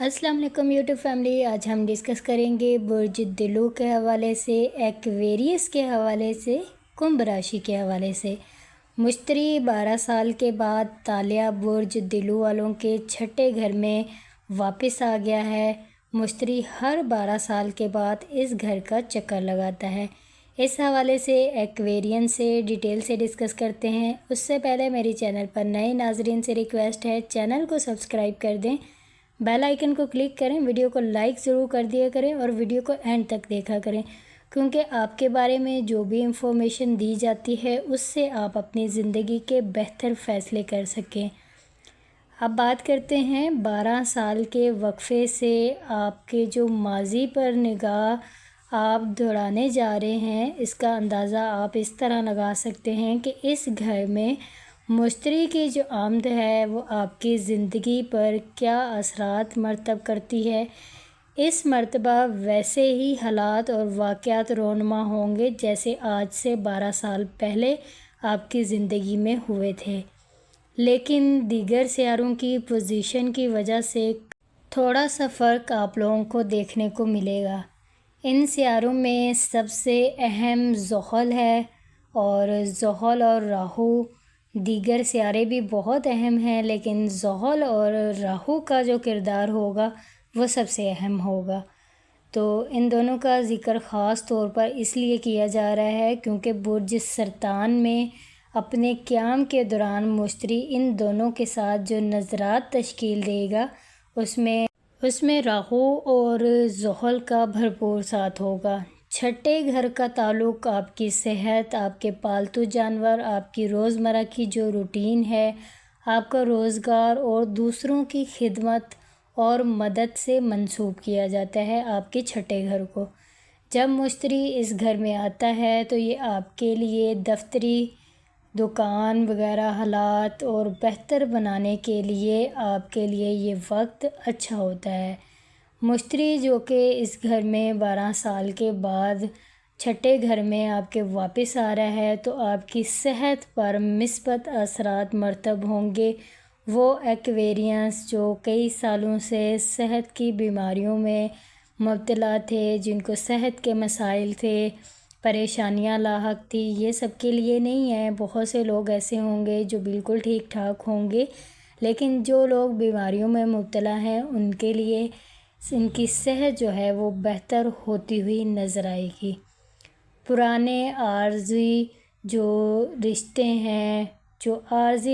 السلام علیکم YouTube family, آج ہم ڈسکس کریں گے برج دلو کے حوالے سے، ایکویریس کے حوالے سے، کنبھ راشی کے حوالے سے۔ مشتری 12 سال کے بعد تالیہ برج دلو والوں کے چھٹے گھر میں واپس آ گیا ہے۔ مشتری ہر 12 سال کے بعد اس گھر کا چکر لگاتا ہے۔ اس حوالے سے ایکویرین سے ڈیٹیل سے ڈسکس کرتے ہیں۔ اس سے پہلے میری چینل پر نئے ناظرین سے ریکویسٹ ہے، چینل کو سبسکرائب کر دیں، بیل آئیکن کو کلک کریں، ویڈیو کو لائک ضرور کر دیا کریں اور ویڈیو کو اینڈ تک دیکھا کریں، کیونکہ آپ کے بارے میں جو بھی انفارمیشن دی جاتی ہے اس سے آپ اپنی زندگی کے بہتر فیصلے کر سکیں۔ اب بات کرتے ہیں 12 سال کے وقفے سے آپ کے جو ماضی پر نگاہ آپ دوڑانے جا رہے ہیں، اس کا اندازہ آپ اس طرح لگا سکتے ہیں کہ اس گھر میں مشتری کی جو آمد ہے وہ آپ کی زندگی پر کیا اثرات مرتب کرتی ہے۔ اس مرتبہ ویسے ہی حالات اور واقعات رونما ہوں گے جیسے آج سے 12 سال پہلے آپ کی زندگی میں ہوئے تھے، لیکن دیگر سیاروں کی پوزیشن کی وجہ سے تھوڑا سا فرق آپ لوگوں کو دیکھنے کو ملے گا۔ ان سیاروں میں سب سے اہم زحل ہے، اور زحل اور راہو، دیگر سیارے بھی بہت اہم ہیں لیکن زحل اور راہو کا جو کردار ہوگا وہ سب سے اہم ہوگا۔ تو ان دونوں کا ذکر خاص طور پر اس لیے کیا جا رہا ہے کیونکہ برج سرطان میں اپنے قیام کے دوران مشتری ان دونوں کے ساتھ جو نظرات تشکیل دے گا اس میں راہو اور زحل کا بھرپور ساتھ ہوگا۔ چھٹے گھر کا تعلق آپ کی صحت، آپ کے پالتو جانور، آپ کی روزمرہ کی جو روٹین ہے، آپ کا روزگار اور دوسروں کی خدمت اور مدد سے منسوب کیا جاتا ہے آپ کے چھٹے گھر کو۔ جب مشتری اس گھر میں آتا ہے تو یہ آپ کے لیے دفتری، دکان وغیرہ حالات اور بہتر بنانے کے لیے آپ کے لیے یہ وقت اچھا ہوتا ہے۔ مشتری جو کہ اس گھر میں 12 سال کے بعد چھٹے گھر میں آپ کے واپس آ رہا ہے تو آپ کی صحت پر مثبت اثرات مرتب ہوں گے۔ وہ ایکویرینس جو کئی سالوں سے صحت کی بیماریوں میں مبتلا تھے، جن کو صحت کے مسائل تھے، پریشانیاں لاحق تھی، یہ سب کے لیے نہیں ہے۔ بہت سے لوگ ایسے ہوں گے جو بالکل ٹھیک ٹھاک ہوں گے، لیکن جو لوگ بیماریوں میں مبتلا ہیں ان کے لیے ان کی صحت جو ہے وہ بہتر ہوتی ہوئی نظر آئے گی۔ پرانے عارضی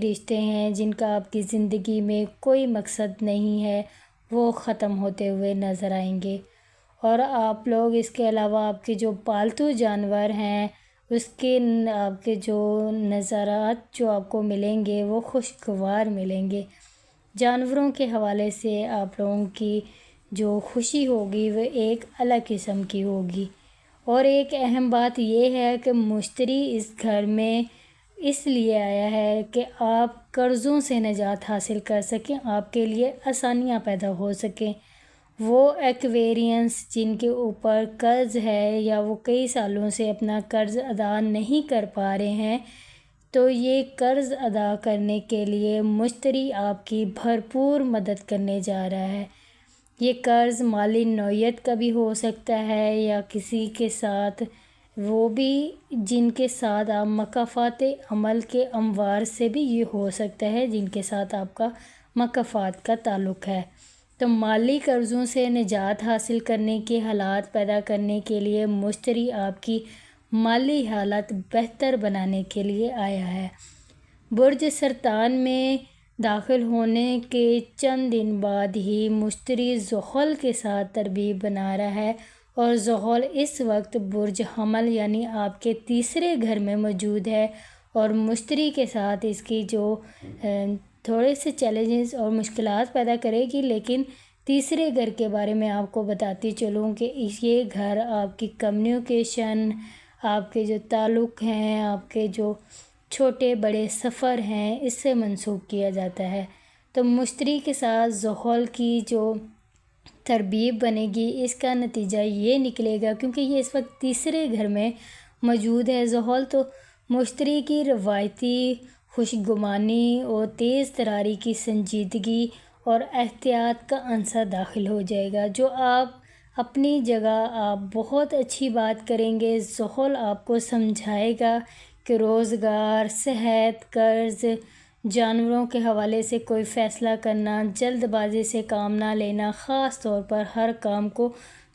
رشتے ہیں جن کا آپ کی زندگی میں کوئی مقصد نہیں ہے، وہ ختم ہوتے ہوئے نظر آئیں گے، اور آپ لوگ اس کے علاوہ آپ کے جو پالتو جانور ہیں اس کے آپ کے جو نظارات جو آپ کو ملیں گے وہ خوشگوار ملیں گے۔ جانوروں کے حوالے سے آپ لوگوں کی جو خوشی ہوگی وہ ایک الگ قسم کی ہوگی۔ اور ایک اہم بات یہ ہے کہ مشتری اس گھر میں اس لیے آیا ہے کہ آپ قرضوں سے نجات حاصل کر سکیں، آپ کے لیے آسانیاں پیدا ہو سکیں۔ وہ ایکویرینس جن کے اوپر قرض ہے یا وہ کئی سالوں سے اپنا قرض ادا نہیں کر پا رہے ہیں، تو یہ قرض ادا کرنے کے لیے مشتری آپ کی بھرپور مدد کرنے جا رہا ہے۔ یہ قرض مالی نوعیت کا بھی ہو سکتا ہے یا کسی کے ساتھ وہ بھی جن کے ساتھ آپ مکافات عمل کے اموار سے بھی یہ ہو سکتا ہے جن کے ساتھ آپ کا مکافات کا تعلق ہے۔ تو مالی قرضوں سے نجات حاصل کرنے کے حالات پیدا کرنے کے لیے مشتری آپ کی مالی حالت بہتر بنانے کے لیے آیا ہے۔ برج سرطان میں داخل ہونے کے چند دن بعد ہی مشتری زحل کے ساتھ تربیب بنا رہا ہے، اور زحل اس وقت برج حمل یعنی آپ کے تیسرے گھر میں موجود ہے، اور مشتری کے ساتھ اس کی جو تھوڑے سے چیلنجز اور مشکلات پیدا کرے گی، لیکن تیسرے گھر کے بارے میں آپ کو بتاتی چلوں کہ یہ گھر آپ کی کمیونیکیشن، آپ کے جو تعلق ہیں، آپ کے جو چھوٹے بڑے سفر ہیں، اس سے منسوب کیا جاتا ہے۔ تو مشتری کے ساتھ زحل کی جو تربیب بنے گی، اس کا نتیجہ یہ نکلے گا، کیونکہ یہ اس وقت تیسرے گھر میں موجود ہے زحل، تو مشتری کی روایتی خوشگمانی اور تیز تراری کی سنجیدگی اور احتیاط کا عنصر داخل ہو جائے گا، جو آپ اپنی جگہ آپ بہت اچھی بات کریں گے۔ زحل آپ کو سمجھائے گا کہ روزگار، صحت، قرض، جانوروں کے حوالے سے کوئی فیصلہ کرنا، جلد بازی سے کام نہ لینا، خاص طور پر ہر کام کو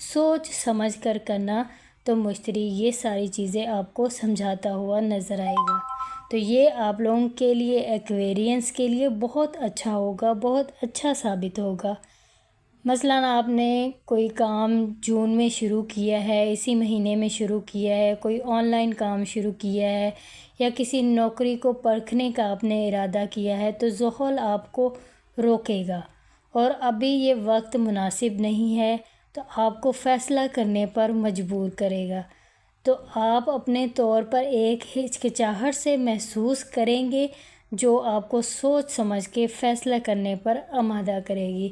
سوچ سمجھ کر کرنا، تو مشتری یہ ساری چیزیں آپ کو سمجھاتا ہوا نظر آئے گا۔ تو یہ آپ لوگوں کے لیے، ایکویرینس کے لیے بہت اچھا ہوگا، بہت اچھا ثابت ہوگا۔ مثلاً آپ نے کوئی کام جون میں شروع کیا ہے، اسی مہینے میں شروع کیا ہے، کوئی آن لائن کام شروع کیا ہے، یا کسی نوکری کو پرکھنے کا آپ نے ارادہ کیا ہے، تو زحل آپ کو روکے گا اور ابھی یہ وقت مناسب نہیں ہے، تو آپ کو فیصلہ کرنے پر مجبور کرے گا۔ تو آپ اپنے طور پر ایک ہچکچاہٹ سے محسوس کریں گے، جو آپ کو سوچ سمجھ کے فیصلہ کرنے پر آمادہ کرے گی۔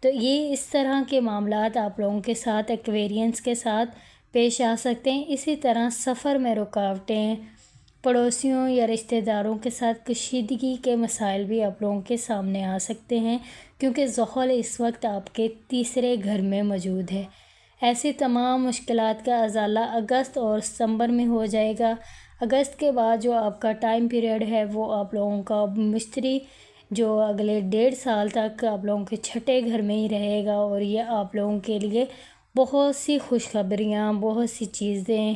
تو یہ اس طرح کے معاملات آپ لوگوں کے ساتھ، ایکویرینس کے ساتھ پیش آ سکتے ہیں۔ اسی طرح سفر میں رکاوٹیں، پڑوسیوں یا رشتہ داروں کے ساتھ کشیدگی کے مسائل بھی آپ لوگوں کے سامنے آ سکتے ہیں، کیونکہ زحل اس وقت آپ کے تیسرے گھر میں موجود ہے۔ ایسی تمام مشکلات کا ازالہ اگست اور ستمبر میں ہو جائے گا۔ اگست کے بعد جو آپ کا ٹائم پیریڈ ہے، وہ آپ لوگوں کا مشتری جو اگلے 1.5 سال تک آپ لوگوں کے چھٹے گھر میں ہی رہے گا، اور یہ آپ لوگوں کے لیے بہت سی خوشخبریاں، بہت سی چیزیں،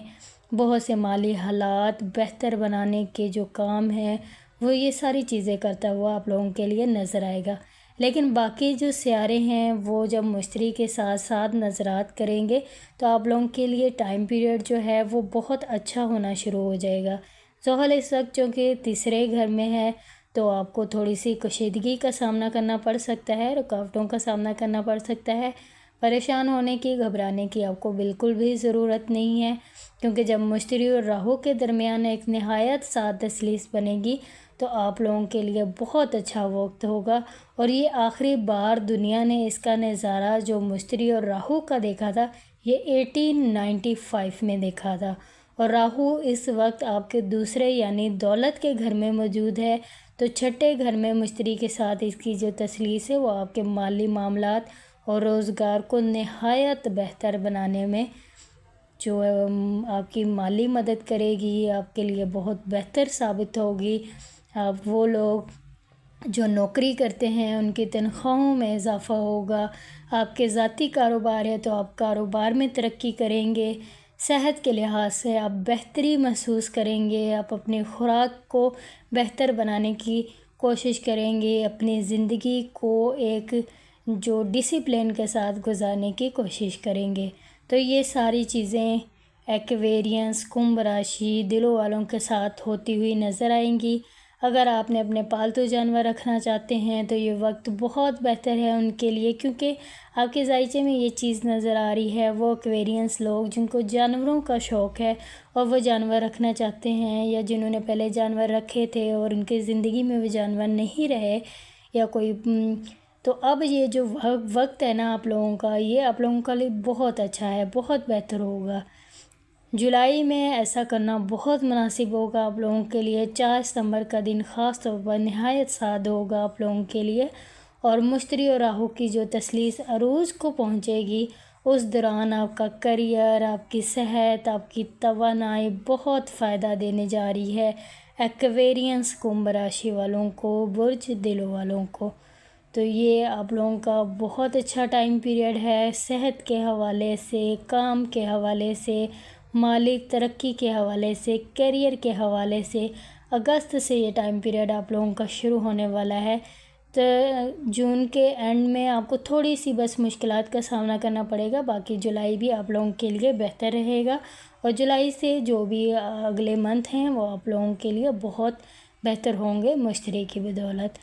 بہت سے مالی حالات بہتر بنانے کے جو کام ہیں، وہ یہ ساری چیزیں کرتا ہوا آپ لوگوں کے لیے نظر آئے گا۔ لیکن باقی جو سیارے ہیں، وہ جب مشتری کے ساتھ ساتھ نظرات کریں گے، تو آپ لوگوں کے لیے ٹائم پیریڈ جو ہے وہ بہت اچھا ہونا شروع ہو جائے گا۔ زحل اس وقت چونکہ تیسرے گھر میں ہے، تو آپ کو تھوڑی سی کشیدگی کا سامنا کرنا پڑ سکتا ہے، رکاوٹوں کا سامنا کرنا پڑ سکتا ہے۔ پریشان ہونے کی، گھبرانے کی آپ کو بالکل بھی ضرورت نہیں ہے، کیونکہ جب مشتری اور راہو کے درمیان ایک نہایت سات تثلیث بنے گی، تو آپ لوگوں کے لیے بہت اچھا وقت ہوگا۔ اور یہ آخری بار دنیا نے اس کا نظارہ جو مشتری اور راہو کا دیکھا تھا، یہ 1895 میں دیکھا تھا، اور راہو اس وقت آپ کے دوسرے یعنی دولت کے گھر میں موجود ہے۔ تو چھٹے گھر میں مشتری کے ساتھ اس کی جو تثلیث ہے، وہ آپ کے مالی معاملات اور روزگار کو نہایت بہتر بنانے میں جو آپ کی مالی مدد کرے گی، آپ کے لیے بہت بہتر ثابت ہوگی۔ آپ وہ لوگ جو نوکری کرتے ہیں، ان کی تنخواہوں میں اضافہ ہوگا۔ آپ کے ذاتی کاروبار ہے تو آپ کاروبار میں ترقی کریں گے۔ صحت کے لحاظ سے آپ بہتری محسوس کریں گے، آپ اپنی خوراک کو بہتر بنانے کی کوشش کریں گے، اپنی زندگی کو ایک جو ڈسپلن کے ساتھ گزارنے کی کوشش کریں گے۔ تو یہ ساری چیزیں ایکویرینس، کنبھ راشی دلوں والوں کے ساتھ ہوتی ہوئی نظر آئیں گی۔ اگر آپ نے اپنے پالتو جانور رکھنا چاہتے ہیں، تو یہ وقت بہت بہتر ہے ان کے لیے، کیونکہ آپ کے ذائچے میں یہ چیز نظر آ رہی ہے۔ وہ ایکویرینس لوگ جن کو جانوروں کا شوق ہے اور وہ جانور رکھنا چاہتے ہیں، یا جنہوں نے پہلے جانور رکھے تھے اور ان کی زندگی میں وہ جانور نہیں رہے، یا کوئی تو اب یہ جو وقت ہے نا آپ لوگوں کا، یہ آپ لوگوں کے لیے بہت اچھا ہے، بہت بہتر ہوگا۔ جولائی میں ایسا کرنا بہت مناسب ہوگا آپ لوگوں کے لیے۔ 4 ستمبر کا دن خاص طور پر نہایت سعد ہوگا آپ لوگوں کے لیے، اور مشتری اور راہو کی جو تثلیث عروج کو پہنچے گی، اس دوران آپ کا کریئر، آپ کی صحت، آپ کی توانائی بہت فائدہ دینے جا رہی ہے ایکویرینس کنبھ راشی والوں کو، برج دلوں والوں کو۔ تو یہ آپ لوگوں کا بہت اچھا ٹائم پیریڈ ہے، صحت کے حوالے سے، کام کے حوالے سے، مالی ترقی کے حوالے سے، کیریئر کے حوالے سے۔ اگست سے یہ ٹائم پیریڈ آپ لوگوں کا شروع ہونے والا ہے، تو جون کے اینڈ میں آپ کو تھوڑی سی بس مشکلات کا سامنا کرنا پڑے گا، باقی جولائی بھی آپ لوگوں کے لیے بہتر رہے گا، اور جولائی سے جو بھی اگلے منتھ ہیں وہ آپ لوگوں کے لیے بہت بہتر ہوں گے مشتری کی بدولت۔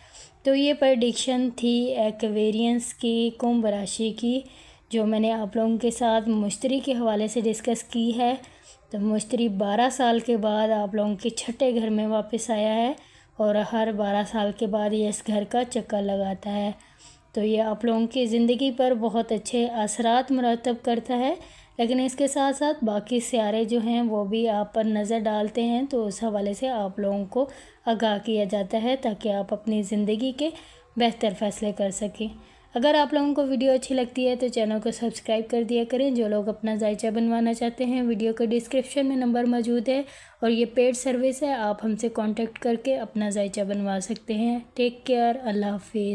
تو یہ پریڈکشن تھی ایکویرینس کی، کنبھ راشی کی، جو میں نے آپ لوگوں کے ساتھ مشتری کے حوالے سے ڈسکس کی ہے۔ تو مشتری 12 سال کے بعد آپ لوگوں کے چھٹے گھر میں واپس آیا ہے، اور ہر 12 سال کے بعد یہ اس گھر کا چکر لگاتا ہے۔ تو یہ آپ لوگوں کی زندگی پر بہت اچھے اثرات مرتب کرتا ہے، لیکن اس کے ساتھ ساتھ باقی سیارے جو ہیں وہ بھی آپ پر نظر ڈالتے ہیں، تو اس حوالے سے آپ لوگوں کو آگاہ کیا جاتا ہے، تاکہ آپ اپنی زندگی کے بہتر فیصلے کر سکیں۔ اگر آپ لوگوں کو ویڈیو اچھی لگتی ہے تو چینل کو سبسکرائب کر دیا کریں۔ جو لوگ اپنا ذائچہ بنوانا چاہتے ہیں ویڈیو کے ڈسکرپشن میں نمبر موجود ہے اور یہ پیڈ سروس ہے، آپ ہم سے کانٹیکٹ کر کے اپنا ذائچہ بنوا سکتے ہیں۔ ٹیک کیئر، اللہ حافظ۔